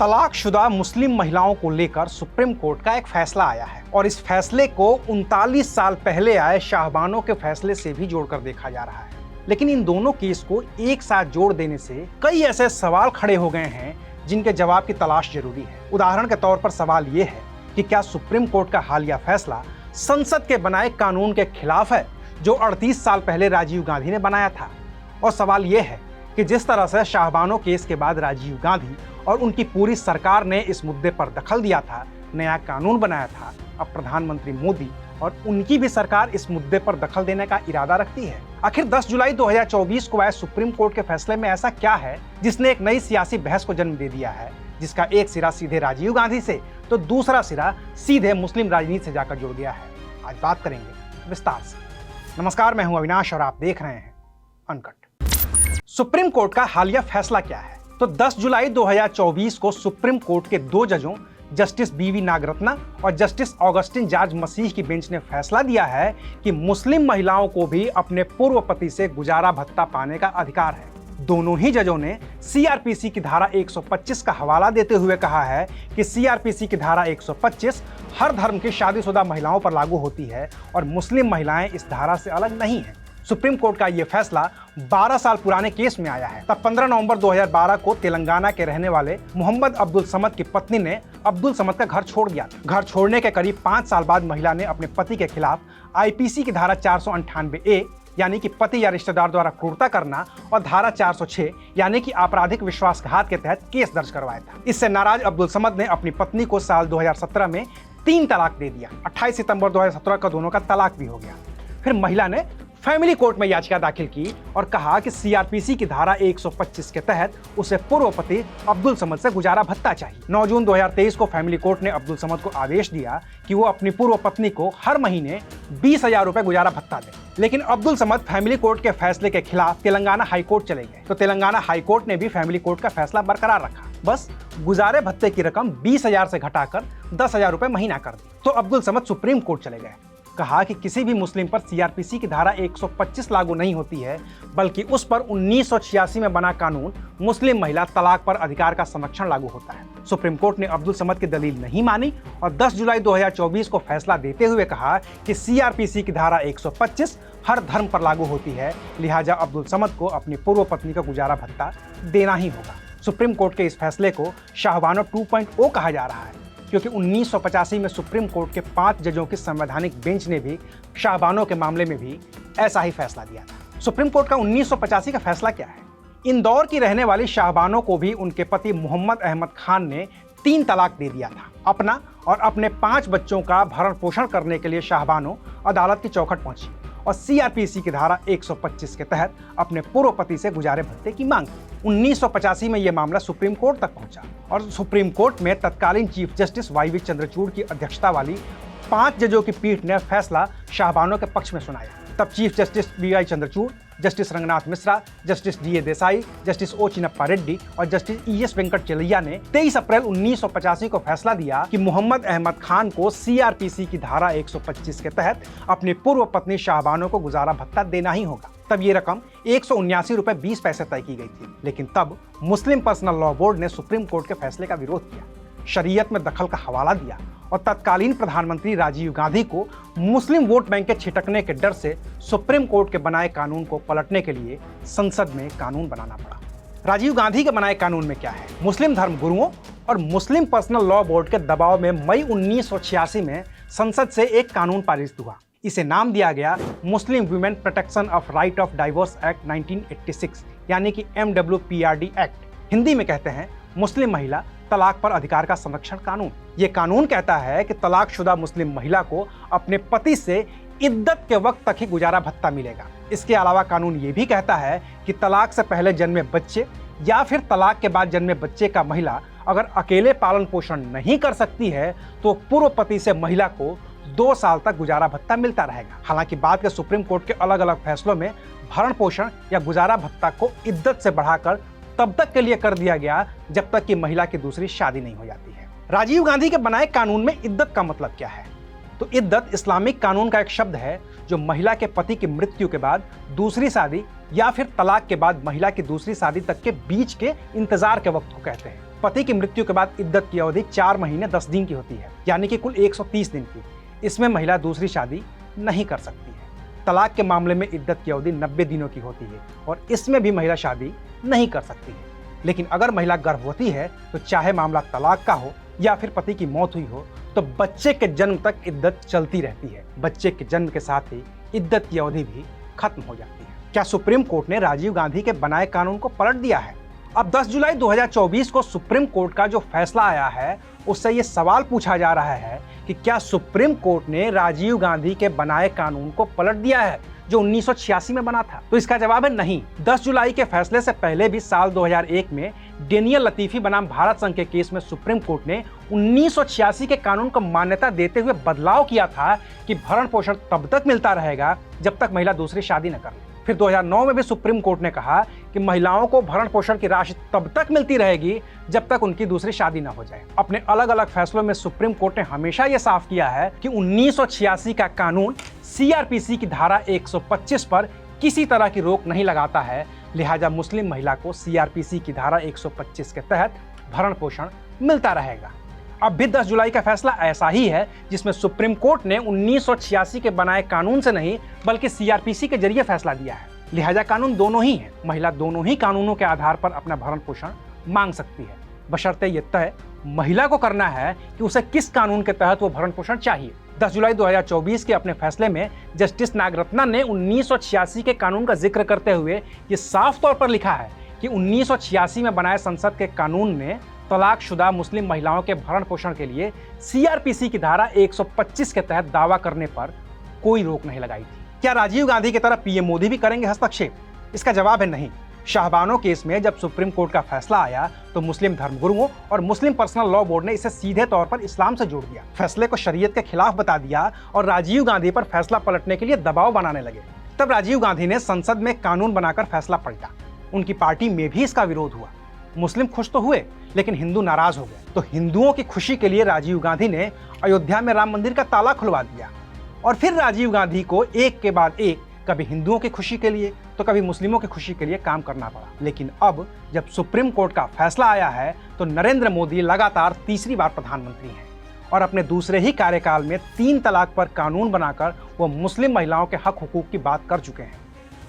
तलाकशुदा मुस्लिम महिलाओं को लेकर सुप्रीम कोर्ट का एक फैसला आया है और इस फैसले को 39 साल पहले आए शाहबानो के फैसले से भी जोड़कर देखा जा रहा है। लेकिन इन दोनों केस को एक साथ जोड़ देने से कई ऐसे सवाल खड़े हो गए हैं जिनके जवाब की तलाश जरूरी है। उदाहरण के तौर पर सवाल ये है कि क्या सुप्रीम कोर्ट का हालिया फैसला संसद के बनाए कानून के खिलाफ है जो 38 साल पहले राजीव गांधी ने बनाया था। और सवाल ये है कि जिस तरह से शाहबानो केस के बाद राजीव गांधी और उनकी पूरी सरकार ने इस मुद्दे पर दखल दिया था, नया कानून बनाया था, अब प्रधानमंत्री मोदी और उनकी भी सरकार इस मुद्दे पर दखल देने का इरादा रखती है। आखिर 10 जुलाई 2024 को आए सुप्रीम कोर्ट के फैसले में ऐसा क्या है जिसने एक नई सियासी बहस को जन्म दे दिया है, जिसका एक सिरा सीधे राजीव गांधी से तो दूसरा सिरा सीधे मुस्लिम राजनीति से जाकर जुड़ गया है। आज बात करेंगे विस्तार से। नमस्कार, मैं हूं अविनाश और आप देख रहे हैं अनकट। सुप्रीम कोर्ट का हालिया फैसला क्या है? तो 10 जुलाई 2024 को सुप्रीम कोर्ट के दो जजों जस्टिस बीवी नागरत्ना और जस्टिस ऑगस्टिन जॉर्ज मसीह की बेंच ने फैसला दिया है कि मुस्लिम महिलाओं को भी अपने पूर्व पति से गुजारा भत्ता पाने का अधिकार है। दोनों ही जजों ने सीआरपीसी की धारा 125 का हवाला देते हुए कहा है कि सीआरपीसी की धारा 125 हर धर्म की शादीशुदा महिलाओं पर लागू होती है और मुस्लिम महिलाएं इस धारा से अलग नहीं हैं। सुप्रीम कोर्ट का यह फैसला 12 साल पुराने केस में आया है। तब 15 नवंबर 2012 को तेलंगाना के रहने वाले मोहम्मद अब्दुल समद की पत्नी ने अब्दुल समद का घर छोड़ दिया। घर छोड़ने के करीब 5 साल बाद महिला ने अपने पति के खिलाफ आईपीसी की धारा 498A यानी कि पति या रिश्तेदार द्वारा क्रूरता करना और धारा 406 यानी कि आपराधिक विश्वासघात के तहत केस दर्ज करवाया था। इससे नाराज अब्दुल समद ने अपनी पत्नी को साल 2017 में 3 तलाक दे दिया। 28 सितंबर 2017 का दोनों का तलाक भी हो गया। फिर महिला ने फैमिली कोर्ट में याचिका दाखिल की और कहा कि सीआरपीसी की धारा 125 के तहत उसे पूर्व पति अब्दुल समद से गुजारा भत्ता चाहिए। 9 जून 2023 को फैमिली कोर्ट ने अब्दुल समद को आदेश दिया कि वो अपनी पूर्व पत्नी को हर महीने 20,000 रुपए गुजारा भत्ता दे। लेकिन अब्दुल समद फैमिली कोर्ट के फैसले के खिलाफ तेलंगाना हाई कोर्ट चले गए। तो तेलंगाना हाई कोर्ट ने भी फैमिली कोर्ट का फैसला बरकरार रखा, बस गुजारे भत्ते की रकम 20,000 से घटाकर 10,000 रुपए महीना कर दी। तो अब्दुल समद सुप्रीम कोर्ट चले गए। कहा कि किसी भी मुस्लिम पर सीआरपीसी की धारा 125 लागू नहीं होती है, बल्कि उस पर 1986 में बना कानून मुस्लिम महिला तलाक पर अधिकार का संरक्षण लागू होता है। सुप्रीम कोर्ट ने अब्दुल समद की दलील नहीं मानी और 10 जुलाई 2024 को फैसला देते हुए कहा कि सीआरपीसी की धारा 125 हर धर्म पर लागू होती है, लिहाजा अब्दुल समद को अपनी पूर्व पत्नी का गुजारा भत्ता देना ही होगा। सुप्रीम कोर्ट के इस फैसले को शाहबानो 2.0 कहा जा रहा है, क्योंकि 1985 में सुप्रीम कोर्ट के 5 जजों की संवैधानिक बेंच ने भी शाहबानो के मामले में भी ऐसा ही फैसला दिया था। सुप्रीम कोर्ट का 1985 का फैसला क्या है? इंदौर की रहने वाली शाहबानो को भी उनके पति मोहम्मद अहमद खान ने 3 तलाक दे दिया था। अपना और अपने 5 बच्चों का भरण पोषण करने के लिए शाहबानो अदालत की चौखट पहुंची और सीआरपीसी की धारा 125 के तहत अपने पूर्व पति से गुजारे भत्ते की मांग की। 1985 में यह मामला सुप्रीम कोर्ट तक पहुंचा और सुप्रीम कोर्ट में तत्कालीन chief justice Y V Chandrachud की अध्यक्षता वाली 5 जजों की पीठ ने फैसला शाहबानो के पक्ष में सुनाया। तब chief justice V Y Chandrachud, justice Ranganath Mishra, justice D A. Desai, justice O Chinnappa Reddy और जस्टिस ई.एस. वेंकट चलैया ने 23 अप्रैल 1985 को फैसला दिया कि मोहम्मद अहमद खान को सीआरपीसी की धारा 125 के तहत अपनी पूर्व पत्नी शाहबानो को गुजारा भत्ता देना ही होगा। तब ये रकम 179 रुपए 20 पैसे तय की गई थी। लेकिन तब मुस्लिम पर्सनल लॉ बोर्ड ने सुप्रीम कोर्ट के फैसले का विरोध किया, शरीयत में दखल का हवाला दिया और तत्कालीन प्रधानमंत्री राजीव गांधी को मुस्लिम वोट बैंक के छिटकने के डर से सुप्रीम कोर्ट के बनाए कानून को पलटने के लिए संसद में कानून बनाना पड़ा। राजीव गांधी के बनाए कानून में क्या है? मुस्लिम धर्म गुरुओं और मुस्लिम पर्सनल लॉ बोर्ड के दबाव में मई 1986 में संसद से एक कानून पारित हुआ। इसे नाम दिया गया Muslim women protection of right of divorce act 1986 यानी कि MWPRD एक्ट। हिंदी में कहते हैं मुस्लिम महिला तलाक पर अधिकार का संरक्षण कानून। ये कानून कहता है कि तलाकशुदा मुस्लिम महिला को अपने पति से इद्दत के वक्त तक ही गुजारा भत्ता मिलेगा। इसके अलावा कानून ये भी कहता है कि तलाक से पहले जन्मे बच्चे या फिर तलाक के बाद जन्मे बच्चे का महिला अगर अकेले पालन पोषण नहीं कर सकती है तो पूर्व पति से महिला को 2 साल तक गुजारा भत्ता मिलता रहेगा। हालांकि बाद के सुप्रीम कोर्ट के अलग अलग फैसलों में भरण पोषण या गुजारा भत्ता को इद्दत से बढ़ाकर तब तक के लिए कर दिया गया जब तक कि महिला की दूसरी शादी नहीं हो जाती है। राजीव गांधी के बनाए कानून में इद्दत का मतलब क्या है? तो इद्दत इस्लामिक कानून का एक शब्द है जो महिला के पति की मृत्यु के बाद दूसरी शादी या फिर तलाक के बाद महिला की दूसरी शादी तक के बीच के इंतजार के वक्त को कहते हैं। पति की मृत्यु के बाद इद्दत की अवधि 4 महीने 10 दिन की होती है, यानी कि कुल 130 दिन की। इसमें महिला दूसरी शादी नहीं कर सकती है। तलाक के मामले में इद्दत की अवधि 90 दिनों की होती है और इसमें भी महिला शादी नहीं कर सकती है। लेकिन अगर महिला गर्भवती है तो चाहे मामला तलाक का हो या फिर पति की मौत हुई हो, तो बच्चे के जन्म तक इद्दत चलती रहती है। बच्चे के जन्म के साथ ही इद्दत की अवधि भी खत्म हो जाती है। क्या सुप्रीम कोर्ट ने राजीव गांधी के बनाए कानून को पलट दिया है? अब 10 जुलाई 2024 को सुप्रीम कोर्ट का जो फैसला आया है, उससे ये सवाल पूछा जा रहा है कि क्या सुप्रीम कोर्ट ने राजीव गांधी के बनाए कानून को पलट दिया है जो 1986 में बना था? तो इसका जवाब है नहीं। 10 जुलाई के फैसले से पहले भी साल 2001 में डेनियल लतीफी बनाम भारत संघ के केस में सुप्रीम कोर्ट ने 1986 के कानून को मान्यता देते हुए बदलाव किया था कि भरण पोषण तब तक मिलता रहेगा जब तक महिला दूसरी शादी न कर ले। फिर 2009 में भी सुप्रीम कोर्ट ने कहा कि महिलाओं को भरण पोषण की राशि तब तक मिलती रहेगी जब तक उनकी दूसरी शादी न हो जाए। अपने अलग अलग फैसलों में सुप्रीम कोर्ट ने हमेशा यह साफ किया है कि 1986 का कानून सीआरपीसी की धारा 125 पर किसी तरह की रोक नहीं लगाता है, लिहाजा मुस्लिम महिला को सीआरपीसी की धारा 125 के तहत भरण पोषण मिलता रहेगा। अब भी 10 जुलाई का फैसला ऐसा ही है, जिसमें सुप्रीम कोर्ट ने 1986 के बनाए कानून से नहीं बल्कि सीआरपीसी के जरिए फैसला दिया है। लिहाजा कानून दोनों ही हैं। महिला दोनों ही कानूनों के आधार पर अपना भरण पोषण मांग सकती है, बशर्ते ये तय महिला को करना है कि उसे किस कानून के तहत वो भरण पोषण चाहिए। 10 जुलाई 2024 के अपने फैसले में जस्टिस नागरत्ना ने 1986 के कानून का जिक्र करते हुए ये साफ तौर पर लिखा है कि 1986 में बनाए संसद के कानून ने तलाकशुदा मुस्लिम महिलाओं के भरण पोषण के लिए सीआरपीसी की धारा 125 के तहत दावा करने पर कोई रोक नहीं लगाई थी। क्या राजीव गांधी की तरह पीएम मोदी भी करेंगे हस्तक्षेप? इसका जवाब है नहीं। शाहबानो केस में जब सुप्रीम कोर्ट का फैसला आया तो मुस्लिम धर्मगुरुओं और मुस्लिम पर्सनल लॉ बोर्ड ने इसे सीधे तौर पर इस्लाम से जोड़ दिया, फैसले को शरीयत के खिलाफ बता दिया और राजीव गांधी पर फैसला पलटने के लिए दबाव बनाने लगे। तब राजीव गांधी ने संसद में कानून बनाकर फैसला पलटा। उनकी पार्टी में भी इसका विरोध हुआ। मुस्लिम खुश तो हुए लेकिन हिंदू नाराज हो गए। तो हिंदुओं की खुशी के लिए राजीव गांधी ने अयोध्या में राम मंदिर का ताला खुलवा दिया और फिर राजीव गांधी को एक के बाद एक कभी हिंदुओं की खुशी के लिए तो कभी मुस्लिमों की खुशी के लिए काम करना पड़ा। लेकिन अब जब सुप्रीम कोर्ट का फैसला आया है तो नरेंद्र मोदी लगातार तीसरी बार प्रधानमंत्री हैं और अपने दूसरे ही कार्यकाल में 3 तलाक पर कानून बनाकर वो मुस्लिम महिलाओं के हक हुकूक की बात कर चुके हैं।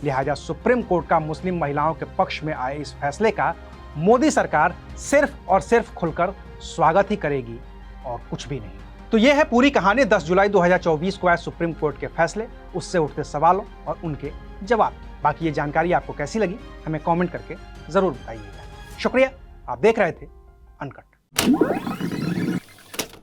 लिहाजा सुप्रीम कोर्ट का मुस्लिम महिलाओं के पक्ष में आए इस फैसले का मोदी सरकार सिर्फ और सिर्फ खुलकर स्वागत ही करेगी और कुछ भी नहीं। तो यह है पूरी कहानी 10 जुलाई 2024 को आए सुप्रीम कोर्ट के फैसले, उससे उठते सवालों और उनके जवाब। बाकी ये जानकारी आपको कैसी लगी हमें कमेंट करके जरूर बताइएगा। शुक्रिया, आप देख रहे थे अनकट।